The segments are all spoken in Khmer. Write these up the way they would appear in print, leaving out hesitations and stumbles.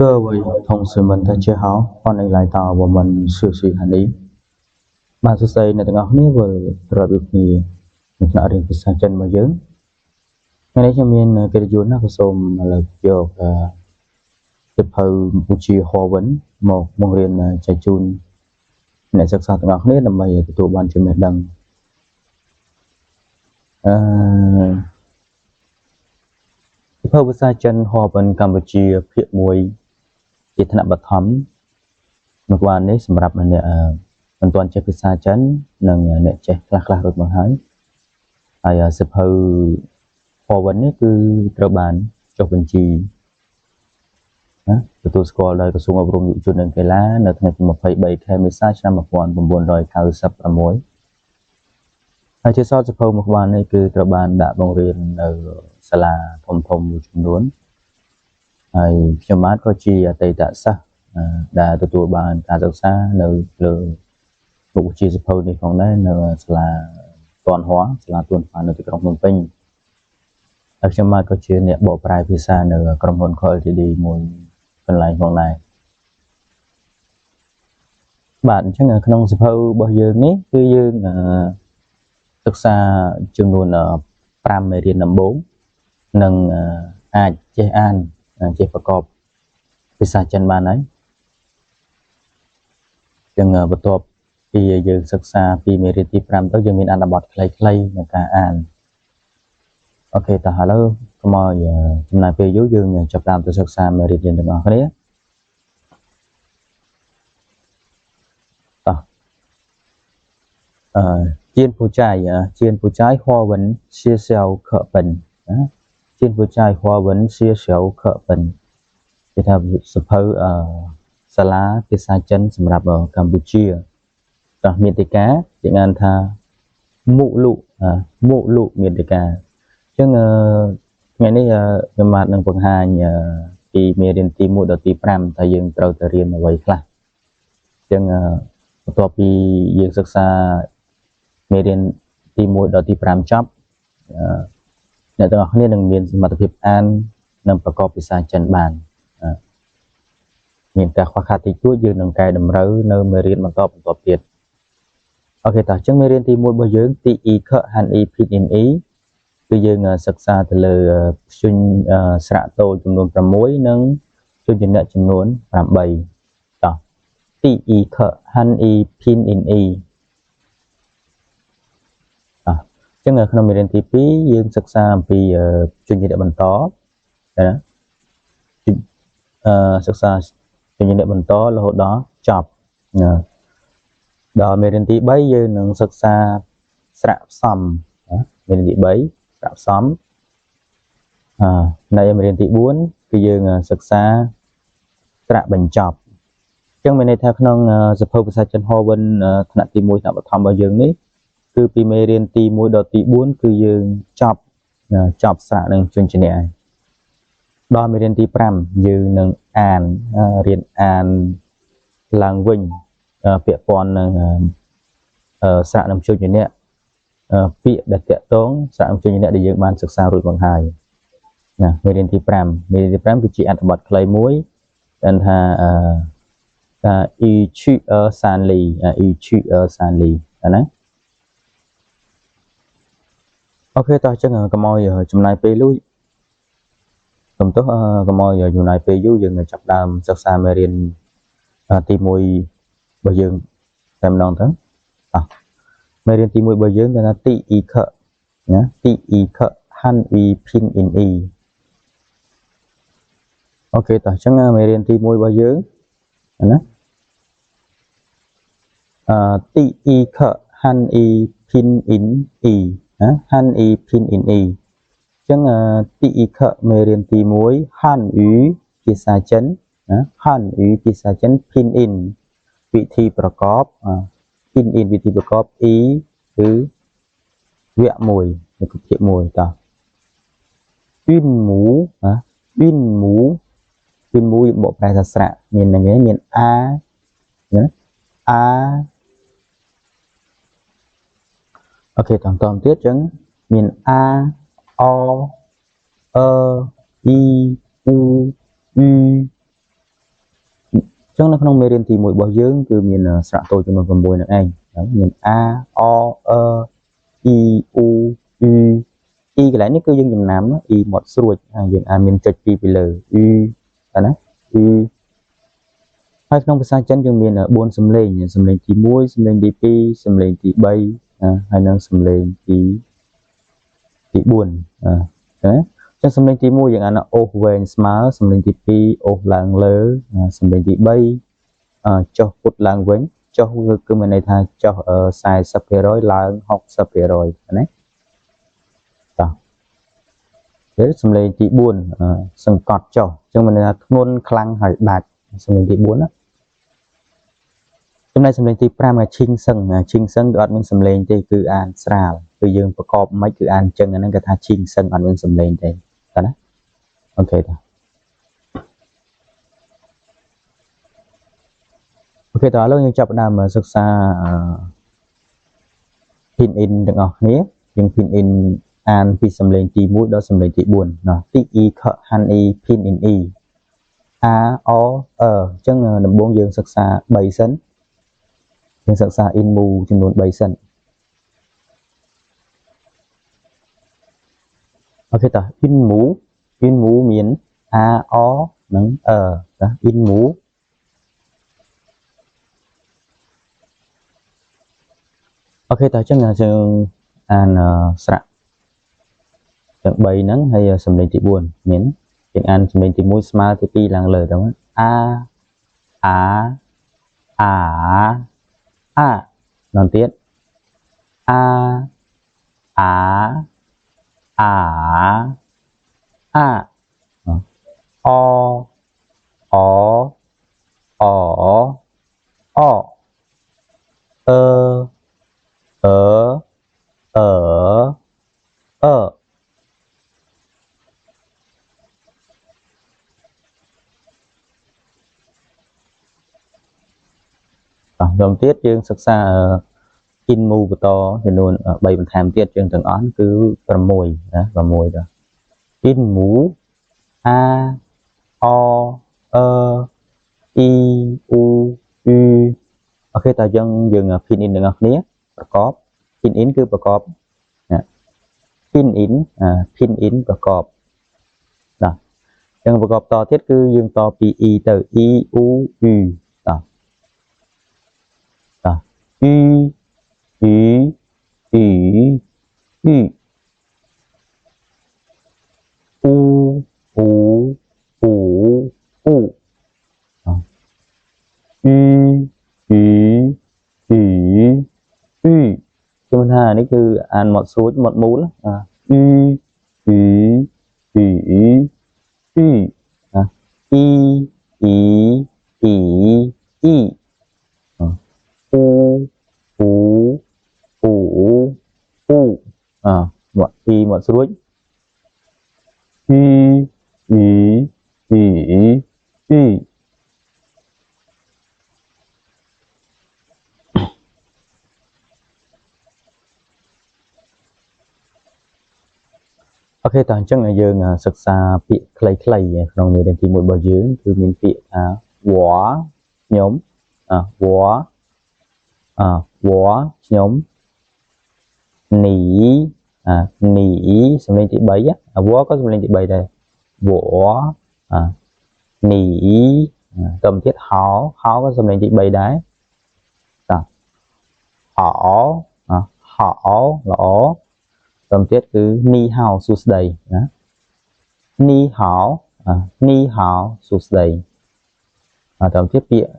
各位同事们，大家好，欢迎来到我们学习汉语。បាទសួស្តីអ្នកទាំងអស់គ្នាវិលត្រឡប់មកគ្នាក្នុងថ្នាក់រៀនភាសាចិនរបស់យើងថ្ងៃនេះខ្ញុំមានកិត្តិយសណាស់ក៏សូមលើកយកសៀវភៅកម្ពុជាហោវិនមកបង្រៀនចែកជូនអ្នកសិក្សាទាំងអស់គ្នាដើម្បីទទួលបានចំណេះដឹងសៀវភៅភាសាចិនហោវិនកម្ពុជាភាគ1ជាថ្នាក់បឋមមកបាននេះសម្រាប់អ្នកមិនទាន់ចេះភាសាចិននិងអ្នកចេះខ្លះៗរួចមកហើយសៀវភៅហោវិននេះគឺត្រូវបានចុះបញ្ជីទទួលស្គាល់ដោយក្រសួងអប់រំយុវជននិងកីឡានៅថ្ងៃទី23ខែមេសាឆ្នាំ1996ហើយជាសតសៀវភៅមកបាននេះគឺត្រូវបានដាក់បង្រៀននៅសាលាធំៗមួយចំនួនហើយខ្ញុំបាទក៏ជាអតីតសិស្សដែលទទួលបានការសិក្សានៅលើមុខវិជ្ជាសៀវភៅនេះផងដែរនៅសាលាតនហ័រសាលាទួនប៉ានៅទីក្រុងភ្នំពេញហើយខ្ញុំបាទក៏ជាអ្នកបកប្រែភាសានៅក្រុមហ៊ុន KLTD មួយកន្លែងផងដែរបាទអញ្ចឹងក្នុងសៀវភៅរបស់យើងនេះគឺយើងសិក្សាចំនួន5មេរៀនដំបូងនិងអាចចេះអានចេះប្រកបភាសាចិនបានហើយចឹងបន្ទាប់ពីយើងសិក្សាពីមេរៀនទី5ទៅយើងមានអត្ថបទខ្លីៗในការអានអូខេតោះឥឡូវកុំឲ្យចំណាយពេលយូរយើងចាប់ផ្ដើមទៅសិក្សាមេរៀនយើងទាំងអស់គ្នាតោះChiên Phú Trái Hoa Vấn Xia Xèo Khở Bần Chiên Phú Trái Hoa Vấn Xia Xèo Khở Bần thì theo sập hơi Sa lá phía xa chân sầm rạp ở Campuchia đó miền tây cá chẳng hạn tha mụ lụ miền tây cá chứ ngày nay mà đang vận hành thì miền tây mụ đầu tây pram tại dương trâu tại riêng là vậy là chứตัวปีយើងសិក្សាមេរៀនទី1ដល់ទី5ចប់អ្នកទាំងអស់គ្នានឹងមានសមត្ថភាពអាននិងប្រកបភាសាចិនបានមានការខ្វះខាតតិចតួចយើងនឹងកែតម្រូវនៅមេរៀនបន្តទៀតអូខេតោះអញ្ចឹងមេរៀនទី1របស់យើងទី E ខហាន E ភីន E គឺយើងសិក្សាទៅលើព្យញ្ញស្រៈតូលចំនួន6និងព្យញ្ញៈចំនួន8តោះទី E ខហាន E ភីន E ចឹងក្នុងមេរៀនទី2យើងសិក្សាអំពីព្យញ្ញៈបន្តសិក្សាព្យញ្ញៈបន្តរហូតដល់ចប់ដល់មេរៀនទី3យើងនឹងសិក្សាស្រៈផ្សំមេរៀនទី3ស្រៈផ្សំនៅមេរៀនទី4គឺយើងសិក្សាស្រៈបញ្ចប់អញ្ចឹងមានន័យថាក្នុងសៀវភៅភាសាចិនហោវិនថ្នាក់ទី1ថ្នាក់បឋមរបស់យើងនេះគឺពីមេរៀនទី1ដល់ទី4គឺយើងចប់ស្រៈនឹងព្យញ្ញៈដល់មេរៀនទី5យើងនឹងអានរៀនអានឡើងវិញពាក្យព័ន្ធនឹងស្រៈនឹងព្យញ្ញៈពាក្យដែលតាក់ទងស្រៈនឹងព្យញ្ញៈដែលយើងបានសិក្សារួចមកហើយណាមេរៀនទី5គឺជាអត្ថបទខ្លីមួយដែលថាy chữ san li y chữ san liណាអូខេតោះអញ្ចឹងកុំឲ្យចំណាយពេលលួចកុំទោះកុំឲ្យចំណាយពេលយូរយើងចាប់ដើមសិក្សាមេរៀនទី1របស់យើងតែម្ដងទៅមេរៀនទី1របស់យើងគឺថាទី E ខណាទី E ខហាន់ E ភីន E អូខេតោះអញ្ចឹងមេរៀនទី1របស់យើងណាទី E ខហាន់ E ភីន E ណាហាន់ E ភីន E អញ្ចឹងទី E ខមេរៀនទី1ហាន់ U ភាសាចិនណាហាន់ U ភាសាចិនភីន In វិធីប្រកបភីន In វិធីប្រកប E គឺវគ្គ1នៅភាគ1តោះពីនមូពីនមូបកប្រែថាស្រៈមានហ្នឹងឯងមានអាណាអាអូខេតទៀតអញ្ចឹងមានអាអអអ៊ីអ៊ូអ៊ី ចឹងនៅក្នុងមេរៀនទី1របស់យើងគឺមានស្រៈតូចចំនួន6នឹងឯងមាន a o e u u e កន្លែងនេះគឺយើងចំណាំ e មកស្រួចយើងអាចមានចុច2ពីលើ u ណា u ហើយក្នុងភាសាចិនយើងមាន4សំឡេងសំឡេងទី1សំឡេងទី2សំឡេងទី3ហើយនិងសំឡេងទី4ចឹងសំឡេងទី1យើងអានអូសវែងស្មើសំឡេងទី2អូសឡើងលើសំឡេងទី3ចុះពុតឡើងវិញចុះគឺមានន័យថាចុះ40% ឡើង60%ណាតោះពេលសំឡេងទី4សង្កត់ចុះចឹងមានន័យថាធ្ងន់ខ្លាំងហើយដាច់សំឡេងទី4ណាចំណែកសំឡេងទី5ឈីងសឹងគឺអត់មានសំឡេងទេគឺអានស្រាលគឺយើងប្រកបមិនគឺអានចឹងអាហ្នឹងគេថាឈីងសឹងអត់មានសំឡេងទេតើណាអូខេតើអូខេតើឥឡូវយើងចាប់ផ្ដើមសិក្សា pin in ទាំងអស់គ្នាយើង pin in អានពីសំឡេងទី1ដល់សំឡេងទី4ណាទី e ខ han e pin in e a o អញ្ចឹងដំបូងយើងសិក្សា3សិនយើងសិក្សា in mu ចំនួន3សិនអូខេតើ in mu មាន a o និង ណា in mu អូខេតើអញ្ចឹងយើងអានស្រៈទាំង3ហ្នឹងហើយសំឡេងទី4មានយើងអានសំឡេងទី1ស្មើទី2ឡើងលើតើaដល់ទៀត aដល់ទៀតយើងសិក្សា in mu បន្តចំនួន3បន្ថែមទៀតយើងទាំងអស់គឺ6ណា6ដល់ in mu a o e u u អូខេតើយើង pin in ទាំងអស់គ្នាប្រកប pin in គឺប្រកបណា pin in ប្រកបណាយើងប្រកបតទៀតគឺយើងតពី e ទៅ e u u តu u u u u u u u chúng taនេះគឺអានមកស្រួចមកមូលអ៊អ៊អ៊អ៊អ៊អ៊ីអ៊ីអ៊ីអ៊ីអូអូអូអូមកអ៊ីមកស្រួចអ៊ីអ៊ីអ៊ីអ៊ីអូខេតើអញ្ចឹងយើងសិក្សាពាក្យខ្លីៗក្នុងមេរៀនទី1របស់យើងគឺមានពាក្យថាវ៉ាខ្ញុំវ៉ាខ្ញុំនីសំឡេងទី3វ៉ាក៏សំឡេងទី3ដែរវ៉ានីតើទៀតហោក៏សំឡេងទី3ដែរតើហោល្អតើទៀតគឺនីហៅសួស្ដីណានីហៅសួស្ដីតើទៀតពាក្យ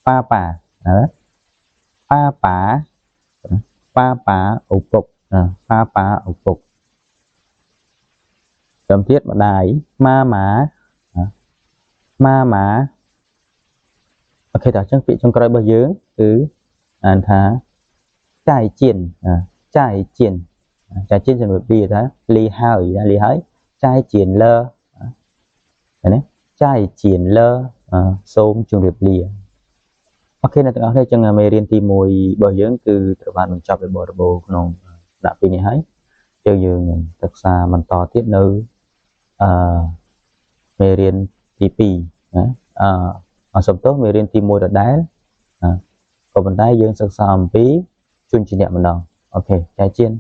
ប៉ាណាប៉ាឪពុកប៉ាឪពុកតើទៀតម្ដាយម៉ាម៉ាអូខេតើអញ្ចឹងពាក្យចុងក្រោយរបស់យើងគឺអានថាចាយជៀនជំរាបលាថាលីហើយចាយជៀនលើណាចាយជៀនលើសូមជម្រាបលាអូខេអ្នកទាំងអស់គ្នាចឹងមេរៀនទី1របស់យើងគឺត្រូវបានបញ្ចប់ដោយបរិបូរណ៍ក្នុងដាក់ពេលនេះហើយយើងសិក្សាបន្តទៀតនៅមេរៀនទី2ណា សំទោសមេរៀនទី1ដដែលក៏ប៉ុន្តែយើងសិក្សាអំពីជួនជាអ្នកម្ដងអូខេចែកជៀន